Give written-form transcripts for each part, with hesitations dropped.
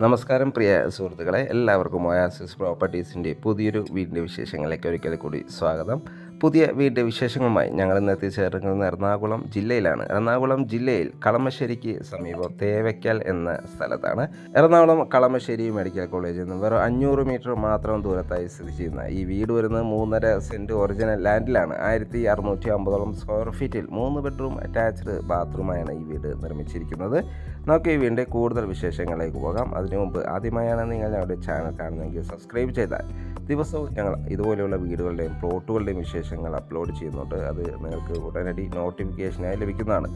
നമസ്കാരം പ്രിയ സുഹൃത്തുക്കളെ, എല്ലാവർക്കും ഒയാസിസ് പ്രോപ്പർട്ടീസിൻ്റെ പുതിയൊരു വീടിൻ്റെ വിശേഷങ്ങളിലേക്ക് ഒരിക്കൽ കൂടി സ്വാഗതം. പുതിയ വീടിൻ്റെ വിശേഷങ്ങളുമായി ഞങ്ങൾ ഇന്ന് എത്തിച്ചേർക്കുന്നത് എറണാകുളം ജില്ലയിലാണ്. എറണാകുളം ജില്ലയിൽ കളമശ്ശേരിക്ക് സമീപം തേവയ്ക്കൽ എന്ന സ്ഥലത്താണ്. എറണാകുളം കളമശ്ശേരി മെഡിക്കൽ കോളേജിൽ നിന്ന് വെറും 500 മീറ്റർ മാത്രം ദൂരത്തായി സ്ഥിതി ചെയ്യുന്ന ഈ വീട് വരുന്നത് 3.5 സെൻറ്റ് ഒറിജിനൽ ലാൻഡിലാണ്. 1650 സ്ക്വയർ ഫീറ്റിൽ 3 ബെഡ്റൂം അറ്റാച്ച്ഡ് ബാത്റൂമായാണ് ഈ വീട് നിർമ്മിച്ചിരിക്കുന്നത്. നമുക്ക് ഈ വീടിൻ്റെ കൂടുതൽ വിശേഷങ്ങളിലേക്ക് പോകാം. അതിനു മുമ്പ് ആദ്യമായാണ് നിങ്ങൾ ഞങ്ങളുടെ ചാനൽ കാണുന്നതെങ്കിൽ സബ്സ്ക്രൈബ് ചെയ്താൽ ദിവസവും ഞങ്ങൾ ഇതുപോലെയുള്ള വീടുകളുടെയും പ്ലോട്ടുകളുടെയും വിശേഷങ്ങൾ അപ്ലോഡ് ചെയ്യുന്നുണ്ട്. അത് നിങ്ങൾക്ക് ഉടനടി നോട്ടിഫിക്കേഷനായി ലഭിക്കുന്നതാണ്.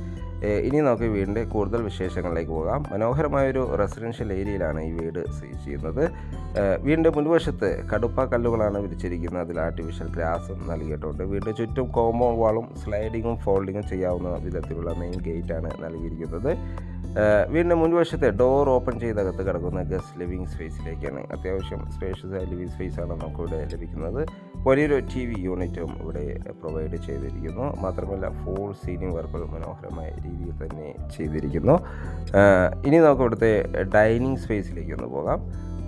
ഇനി നമുക്ക് വീടിൻ്റെ കൂടുതൽ വിശേഷങ്ങളിലേക്ക് പോകാം. മനോഹരമായൊരു റെസിഡൻഷ്യൽ ഏരിയയിലാണ് ഈ വീട് സ്ഥിതി ചെയ്യുന്നത്. വീടിൻ്റെ മുൻവശത്ത് കടുപ്പ കല്ലുകളാണ് വിരിച്ചിരിക്കുന്നത്. അതിൽ ആർട്ടിഫിഷ്യൽ ഗ്രാസും നൽകിയിട്ടുണ്ട്. വീടിൻ്റെ ചുറ്റും കോമ്പൗണ്ട് വാളും സ്ലൈഡിങ്ങും ഫോൾഡിങ്ങും ചെയ്യാവുന്ന വിധത്തിലുള്ള മെയിൻ ഗേറ്റാണ് നൽകിയിരിക്കുന്നത്. വീടിൻ്റെ മുൻവശത്തെ ഡോർ ഓപ്പൺ ചെയ്തകത്ത് കിടക്കുന്ന ഗസ്റ്റ് ലിവിങ് സ്പേസിലേക്കാണ്. അത്യാവശ്യം സ്പേഷ്യസ് ആയ ലിവിങ് സ്പേസാണ് നമുക്കിവിടെ ലഭിക്കുന്നത്. വലിയൊരു TV യൂണിറ്റും ഇവിടെ പ്രൊവൈഡ് ചെയ്തിരിക്കുന്നു. മാത്രമല്ല ഫോൾ സീലിംഗ് വർക്കുകൾ മനോഹരമായ രീതിയിൽ തന്നെ ചെയ്തിരിക്കുന്നു. ഇനി നമുക്ക് ഇവിടുത്തെ ഡൈനിങ് സ്പേസിലേക്ക് ഒന്ന് പോകാം.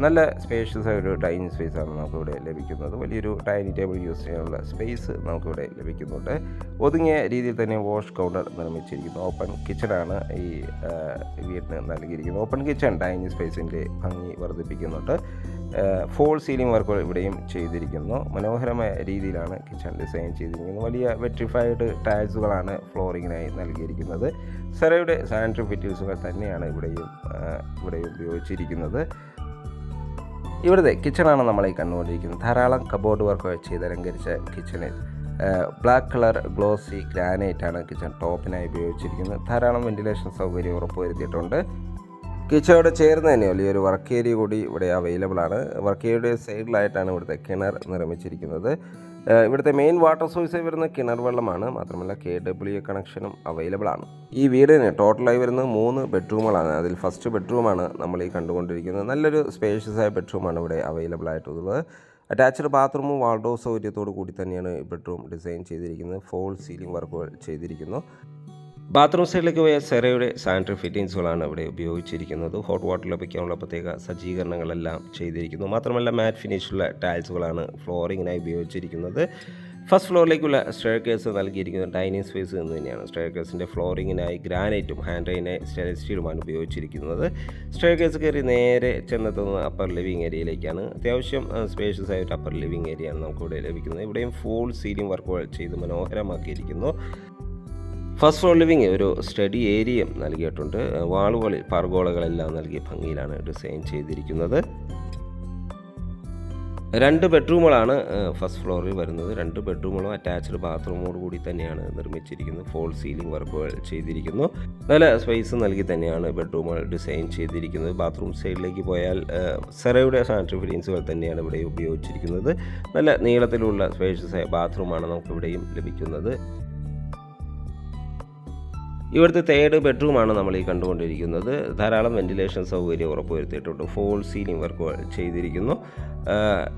നല്ല സ്പേഷ്യസ് ആയ ഒരു ഡൈനിങ് സ്പേസാണ് നമുക്കിവിടെ ലഭിക്കുന്നത്. വലിയൊരു ഡൈനിങ് ടേബിൾ യൂസ് ചെയ്യാനുള്ള സ്പേസ് നമുക്കിവിടെ ലഭിക്കുന്നുണ്ട്. ഒതുങ്ങിയ രീതിയിൽ തന്നെ വാഷ് കൗണ്ടർ നിർമ്മിച്ചിരിക്കുന്നു. ഓപ്പൺ കിച്ചണാണ് ഈ വീടിന് നൽകിയിരിക്കുന്നത്. ഓപ്പൺ കിച്ചൺ ഡൈനിങ് സ്പേസിൻ്റെ ഭംഗി വർദ്ധിപ്പിക്കുന്നുണ്ട്. ഫോൾ സീലിംഗ് വർക്കുകൾ ഇവിടെയും ചെയ്തിരിക്കുന്നു. മനോഹരമായ രീതിയിലാണ് കിച്ചൺ ഡിസൈൻ ചെയ്തിരിക്കുന്നത്. വലിയ വെട്രിഫൈഡ് ടൈൽസുകളാണ് ഫ്ലോറിങ്ങിനായി നൽകിയിരിക്കുന്നത്. സെറയുടെ സാനിറ്ററി ഫിറ്റിൽസുകൾ തന്നെയാണ് ഇവിടെയും ഉപയോഗിച്ചിരിക്കുന്നത്. ഇവിടുത്തെ കിച്ചണാണ് നമ്മളീ കണ്ടുകൊണ്ടിരിക്കുന്നത്. ധാരാളം കബോർഡ് വർക്ക് ചെയ്ത് അലങ്കരിച്ച കിച്ചണിൽ ബ്ലാക്ക് കളർ ഗ്ലോസി ഗ്രാനൈറ്റാണ് കിച്ചൺ ടോപ്പിനായി ഉപയോഗിച്ചിരിക്കുന്നത്. ധാരാളം വെന്റിലേഷൻ സൗകര്യം ഉറപ്പുവരുത്തിയിട്ടുണ്ട്. കിച്ചണോട് ചേർന്ന് തന്നെ വലിയൊരു വർക്ക് ഏരിയ കൂടി ഇവിടെ അവൈലബിൾ ആണ്. വർക്ക് ഏരിയയുടെ സൈഡിലായിട്ടാണ് ഇവിടുത്തെ കിണർ നിർമ്മിച്ചിരിക്കുന്നത്. ഇവിടുത്തെ മെയിൻ വാട്ടർ സോഴ്സായി വരുന്ന കിണർ വെള്ളമാണ്. മാത്രമല്ല KWA കണക്ഷനും അവൈലബിൾ ആണ്. ഈ വീടിന് ടോട്ടലായി വരുന്നത് 3 ബെഡ്റൂമുകളാണ്. അതിൽ ഫസ്റ്റ് ബെഡ്റൂമാണ് നമ്മൾ ഈ കണ്ടുകൊണ്ടിരിക്കുന്നത്. നല്ലൊരു സ്പേഷ്യസ് ആയ ബെഡ്റൂമാണ് ഇവിടെ അവൈലബിൾ ആയിട്ടുള്ളത്. അറ്റാച്ച്ഡ് ബാത്റൂമും വാൾഡ്രോബ് സൗകര്യത്തോടു കൂടി തന്നെയാണ് ബെഡ്റൂം ഡിസൈൻ ചെയ്തിരിക്കുന്നത്. ഫോൾ സീലിംഗ് വർക്കുകൾ ചെയ്തിരിക്കുന്നു. ബാത്റൂം സൈഡിലേക്ക് പോയ സെറയുടെ സാനിറ്ററി ഫിറ്റിങ്സുകളാണ് ഇവിടെ ഉപയോഗിച്ചിരിക്കുന്നത്. ഹോട്ട് വാട്ടർ ലഭിക്കാനുള്ള പ്രത്യേക സജ്ജീകരണങ്ങളെല്ലാം ചെയ്തിരിക്കുന്നു. മാത്രമല്ല മാറ്റ് ഫിനിഷുള്ള ടൈൽസുകളാണ് ഫ്ലോറിങ്ങിനായി ഉപയോഗിച്ചിരിക്കുന്നത്. ഫസ്റ്റ് ഫ്ലോറിലേക്കുള്ള സ്റ്റെയർ കേസ് നൽകിയിരിക്കുന്നത് ഡൈനിങ് സ്പേസ് എന്ന് തന്നെയാണ്. സ്റ്റെയർ കേസിൻ്റെ ഫ്ലോറിങ്ങിനായി ഗ്രാനൈറ്റും ഹാൻഡ് റെയിനായി സ്റ്റെയിൻലെസ് സ്റ്റീലുമാണ് ഉപയോഗിച്ചിരിക്കുന്നത്. സ്റ്റെയർ കേസ് കയറി നേരെ ചെന്നെത്തുന്ന അപ്പർ ലിവിങ് ഏരിയയിലേക്കാണ്. അത്യാവശ്യം സ്പേഷ്യസ് ആയ ഒരു അപ്പർ ലിവിങ് ഏരിയയാണ് നമുക്കിവിടെ ലഭിക്കുന്നത്. ഇവിടെയും ഫുൾ സീലിംഗ് വർക്കുകൾ ചെയ്ത് മനോഹരമാക്കിയിരിക്കുന്നു. ഫസ്റ്റ് ഫ്ലോർ ലിവിങ് ഒരു സ്റ്റഡി ഏരിയയും നൽകിയിട്ടുണ്ട്. വാളുകളിൽ പർഗോളകളെല്ലാം നൽകിയ ഭംഗിയിലാണ് ഡിസൈൻ ചെയ്തിരിക്കുന്നത്. 2 ബെഡ്റൂമുകളാണ് ഫസ്റ്റ് ഫ്ലോറിൽ വരുന്നത്. 2 ബെഡ്റൂമുകളും അറ്റാച്ച്ഡ് ബാത്റൂമോട് കൂടി തന്നെയാണ് നിർമ്മിച്ചിരിക്കുന്നത്. ഫോൾ സീലിംഗ് വർക്കുകൾ ചെയ്തിരിക്കുന്നു. നല്ല സ്പേസ് നൽകി തന്നെയാണ് ബെഡ്റൂമുകൾ ഡിസൈൻ ചെയ്തിരിക്കുന്നത്. ബാത്റൂം സൈഡിലേക്ക് പോയാൽ സെറയുടെ സാനിറ്ററി ഫിറ്റിങ്സുകൾ തന്നെയാണ് ഇവിടെ ഉപയോഗിച്ചിരിക്കുന്നത്. നല്ല നീളത്തിലുള്ള സ്പേഷ്യസ് ആയ ബാത്റൂമാണ് നമുക്കിവിടെയും ലഭിക്കുന്നത്. ഇവിടുത്തെ 3rd ബെഡ്റൂമാണ് നമ്മൾ ഈ കണ്ടുകൊണ്ടിരിക്കുന്നത്. ധാരാളം വെന്റിലേഷൻ സൗകര്യം ഉറപ്പുവരുത്തിയിട്ടുണ്ട്. ഫോൾ സീലിംഗ് വർക്കുകൾ ചെയ്തിരിക്കുന്നു.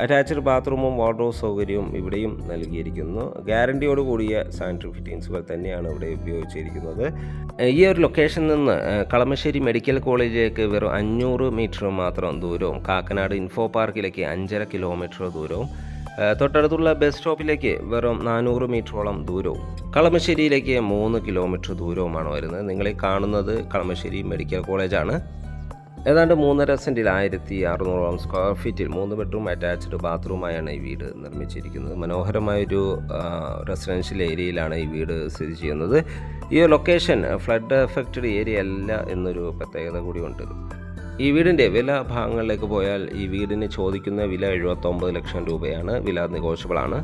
അറ്റാച്ച്ഡ് ബാത്റൂമും വാർഡ്രോബ് സൗകര്യവും ഇവിടെയും നൽകിയിരിക്കുന്നു. ഗ്യാരണ്ടിയോട് കൂടിയ സാനിറ്ററി ഫിറ്റിങ്സുകൾ തന്നെയാണ് ഇവിടെ ഉപയോഗിച്ചിരിക്കുന്നത്. ഈ ഒരു ലൊക്കേഷനിൽ നിന്ന് കളമശ്ശേരി മെഡിക്കൽ കോളേജിലേക്ക് വെറും 500 മീറ്റർ മാത്രം ദൂരവും കാക്കനാട് ഇൻഫോ പാർക്കിലേക്ക് 5.5 കിലോമീറ്റർ ദൂരവും തൊട്ടടുത്തുള്ള ബസ് സ്റ്റോപ്പിലേക്ക് വെറും 400 മീറ്ററോളം ദൂരവും കളമശ്ശേരിയിലേക്ക് 3 കിലോമീറ്റർ ദൂരവുമാണ് വരുന്നത്. നിങ്ങളീ കാണുന്നത് കളമശ്ശേരി മെഡിക്കൽ കോളേജാണ്. ഏതാണ്ട് 3.5 സെൻറ്റിൽ 1600 സ്ക്വയർ ഫീറ്റിൽ 3 ബെഡ്റൂം അറ്റാച്ച്ഡ് ബാത്റൂമായാണ് ഈ വീട് നിർമ്മിച്ചിരിക്കുന്നത്. മനോഹരമായൊരു റെസിഡൻഷ്യൽ ഏരിയയിലാണ് ഈ വീട് സ്ഥിതി ചെയ്യുന്നത്. ഈ ലൊക്കേഷൻ ഫ്ലഡ് എഫക്റ്റഡ് ഏരിയ അല്ല എന്നൊരു പ്രത്യേകത കൂടിയുണ്ട്. ഈ വീടിൻ്റെ വില ഭാഗങ്ങളിലേക്ക് പോയാൽ ഈ വീടിന് ചോദിക്കുന്ന വില 79 ലക്ഷം രൂപയാണ്. വില നെഗോഷ്യബിളാണ്.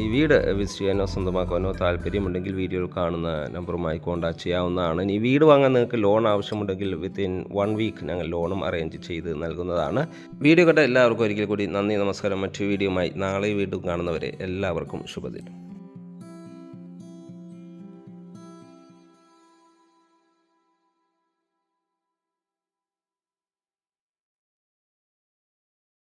ഈ വീട് വിസിറ്റ് ചെയ്യാനോ സ്വന്തമാക്കാനോ താല്പര്യമുണ്ടെങ്കിൽ വീഡിയോയിൽ കാണുന്ന നമ്പറുമായി കോൺടാക്ട് ചെയ്യാവുന്നതാണ്. ഈ വീട് വാങ്ങാൻ നിങ്ങൾക്ക് ലോൺ ആവശ്യമുണ്ടെങ്കിൽ വിത്തിൻ 1 വീക്ക് ഞങ്ങൾ ലോണും അറേഞ്ച് ചെയ്ത് നൽകുന്നതാണ്. വീഡിയോ കണ്ട എല്ലാവർക്കും ഒരിക്കൽ കൂടി നന്ദി, നമസ്കാരം. മറ്റു വീഡിയോയുമായി നാളെ വീണ്ടും കാണുന്നവരെ എല്ലാവർക്കും ശുഭദിനം.